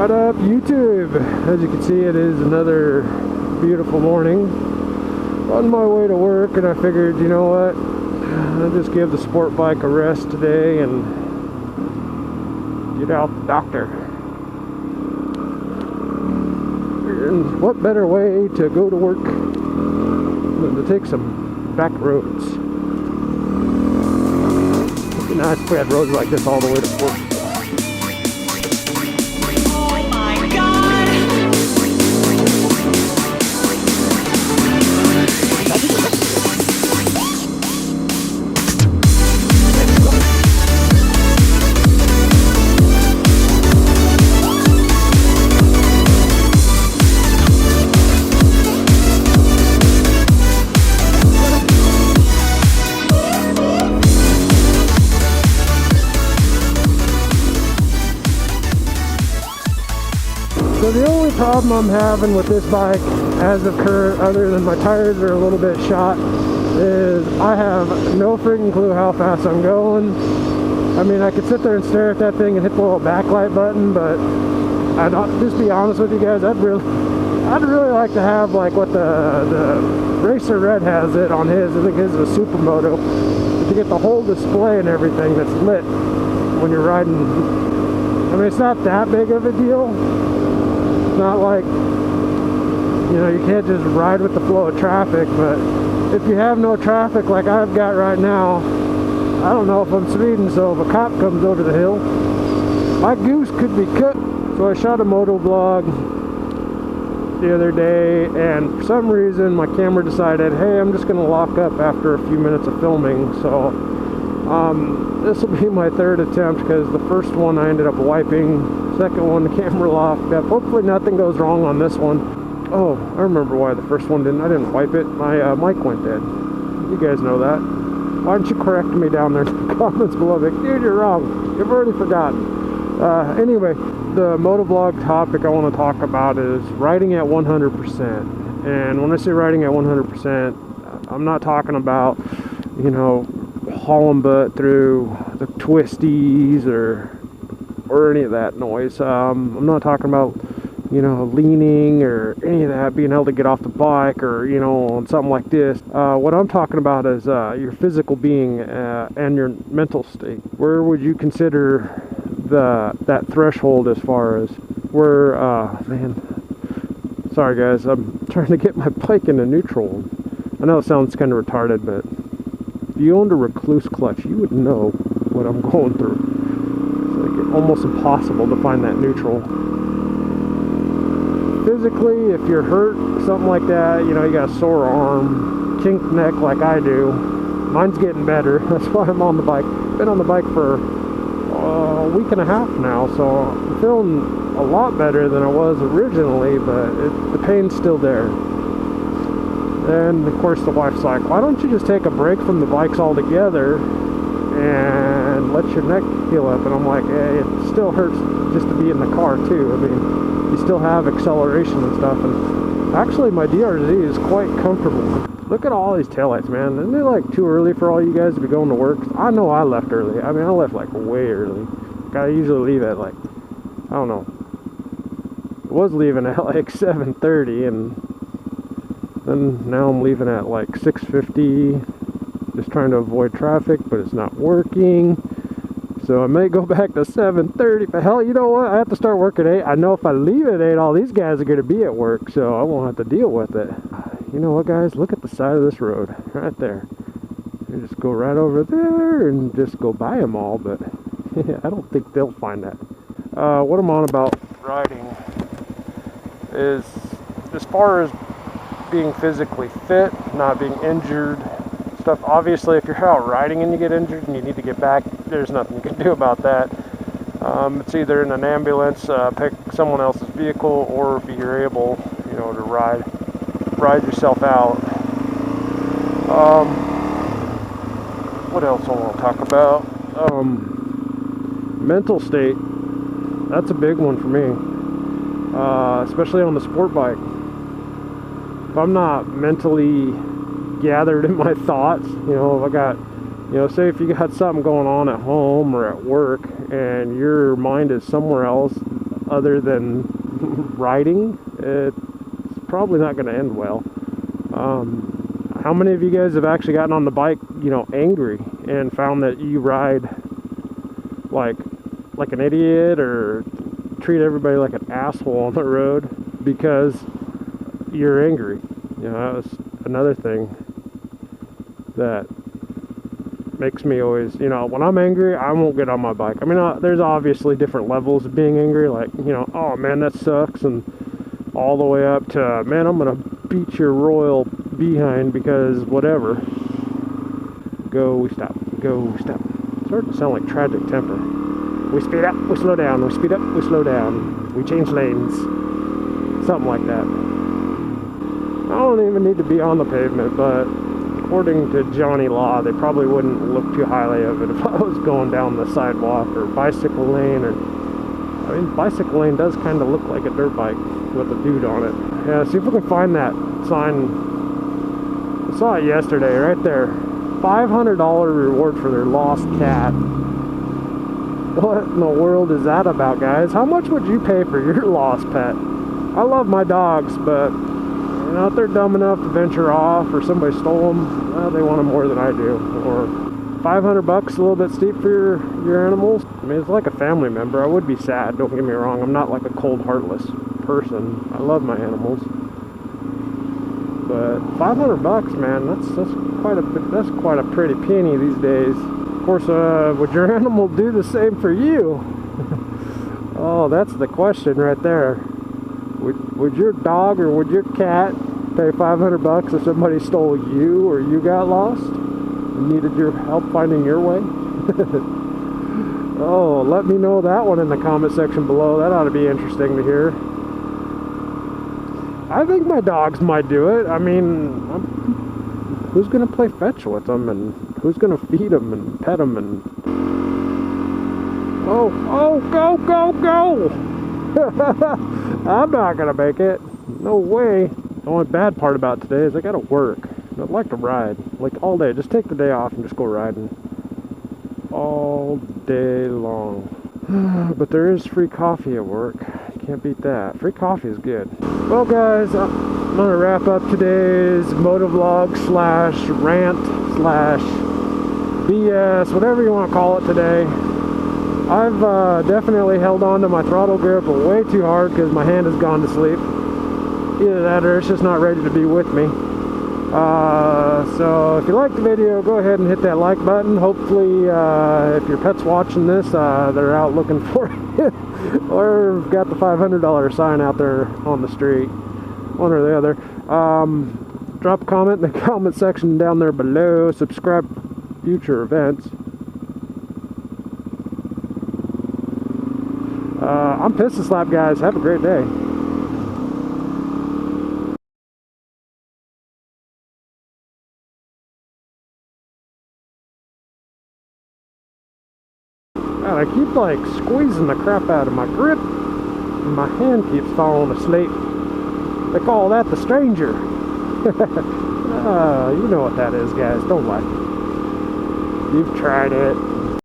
What up, YouTube? As you can see, it is another beautiful morning. On my way to work, and I figured, you know what? I'll just give the sport bike a rest today and get out the doctor. And what better way to go to work than to take some back roads? It'd be nice if we had roads like this all the way to work. So the only problem I'm having with this bike as of current, other than my tires are a little bit shot, is I have no freaking clue how fast I'm going. I mean, I could sit there and stare at that thing and hit the little backlight button, but I'd just be honest with you guys, I'd really like to have like what the Racer Red has it on his. I think his is a Supermoto. But you get the whole display and everything that's lit when you're riding. I mean, it's not that big of a deal. Not like, you know, you can't just ride with the flow of traffic, but if you have no traffic like I've got right now, I don't know if I'm speeding, so if a cop comes over the hill, my goose could be cooked. So I shot a moto vlog the other day, and for some reason my camera decided, hey, I'm just going to lock up after a few minutes of filming. So this will be my third attempt, because the first one I ended up wiping. Second one, the camera locked up. Hopefully nothing goes wrong on this one. Oh, I remember why the first one didn't. I didn't wipe it. My mic went dead. You guys know that. Why don't you correct me down there in the comments below? Like, dude, you're wrong. You've already forgotten. Anyway, the motovlog topic I want to talk about is riding at 100%. And when I say riding at 100%, I'm not talking about, you know, hauling butt through the twisties or any of that noise. I'm not talking about, you know, leaning or any of that, being able to get off the bike or, you know, on something like this. What I'm talking about is your physical being and your mental state. Where would you consider that threshold as far as where, man, sorry guys, I'm trying to get my bike into neutral. I know it sounds kind of retarded, but if you owned a recluse clutch, you would know what I'm going through. Almost impossible to find that neutral. Physically, if you're hurt, something like that, you know, you got a sore arm, kinked neck like I do. Mine's getting better. That's why I'm on the bike. Been on the bike for a week and a half now, so I'm feeling a lot better than I was originally, but the pain's still there. And of course the wife's like, why don't you just take a break from the bikes altogether and let your neck heal up? And I'm like, hey, it still hurts just to be in the car too. I mean, you still have acceleration and stuff, and actually my DRZ is quite comfortable. Look at all these taillights, man. Isn't it like too early for all you guys to be going to work? I know I left early. I mean, I left like way early. I usually leave at like, I don't know, I was leaving at like 7:30, and then now I'm leaving at like 6:50. Just trying to avoid traffic, but it's not working. So I may go back to 7:30. But hell, you know what? I have to start work at 8. I know if I leave at 8, all these guys are going to be at work, so I won't have to deal with it. You know what, guys? Look at the side of this road right there. You just go right over there and just go by them all, but I don't think they'll find that. What I'm on about riding is, as far as being physically fit, not being injured, stuff. Obviously, if you're out riding and you get injured and you need to get back, there's nothing you can do about that. It's either in an ambulance, pick someone else's vehicle, or if you're able, you know, to ride yourself out. What else I want to talk about? Mental state. That's a big one for me, especially on the sport bike. If I'm not mentally gathered in my thoughts, you know, if I got, you know, say if you got something going on at home or at work and your mind is somewhere else, other than riding, it's probably not going to end well. How many of you guys have actually gotten on the bike, you know, angry and found that you ride like an idiot or treat everybody like an asshole on the road because you're angry? You know, that was another thing that makes me always, you know, when I'm angry, I won't get on my bike. I mean, there's obviously different levels of being angry, like, you know, oh man, that sucks, and all the way up to, man, I'm gonna beat your royal behind because whatever. Go, stop, go, stop. Starting to sound like Tragic Temper. We speed up, we slow down, we speed up, we slow down, we change lanes, something like that. I don't even need to be on the pavement, but according to Johnny Law, they probably wouldn't look too highly of it if I was going down the sidewalk or bicycle lane, or I mean, bicycle lane does kind of look like a dirt bike with a dude on it. Yeah, see if we can find that sign. I saw it yesterday, right there. $500 reward for their lost cat. What in the world is that about, guys? How much would you pay for your lost pet? I love my dogs, but you know, if they're dumb enough to venture off or somebody stole them, well, they want them more than I do. Or $500 a little bit steep for your animals. I mean, it's like a family member. I would be sad, don't get me wrong. I'm not like a cold, heartless person. I love my animals. But $500, man, that's quite a pretty penny these days. Of course, would your animal do the same for you? Oh, that's the question right there. Would your dog or would your cat pay $500 if somebody stole you or you got lost and needed your help finding your way? Oh, let me know that one in the comment section below. That ought to be interesting to hear. I think my dogs might do it. I mean, who's going to play fetch with them, and who's going to feed them and pet them? And oh, go, go, go! I'm not going to make it. No way. The only bad part about today is I got to work. I'd like to ride, like all day. Just take the day off and just go riding all day long. But there is free coffee at work. Can't beat that. Free coffee is good. Well, guys, I'm gonna wrap up today's motovlog / rant / BS, whatever you want to call it today. I've definitely held on to my throttle grip way too hard because my hand has gone to sleep. Either that or it's just not ready to be with me. So if you liked the video, go ahead and hit that like button. Hopefully, if your pet's watching this, they're out looking for it. Or got the $500 sign out there on the street. One or the other. Drop a comment in the comment section down there below. Subscribe for future events. I'm Pissed to Slap, guys. Have a great day. God, I keep like squeezing the crap out of my grip, and my hand keeps falling asleep. They call that the stranger. You know what that is, guys. Don't lie. You've tried it.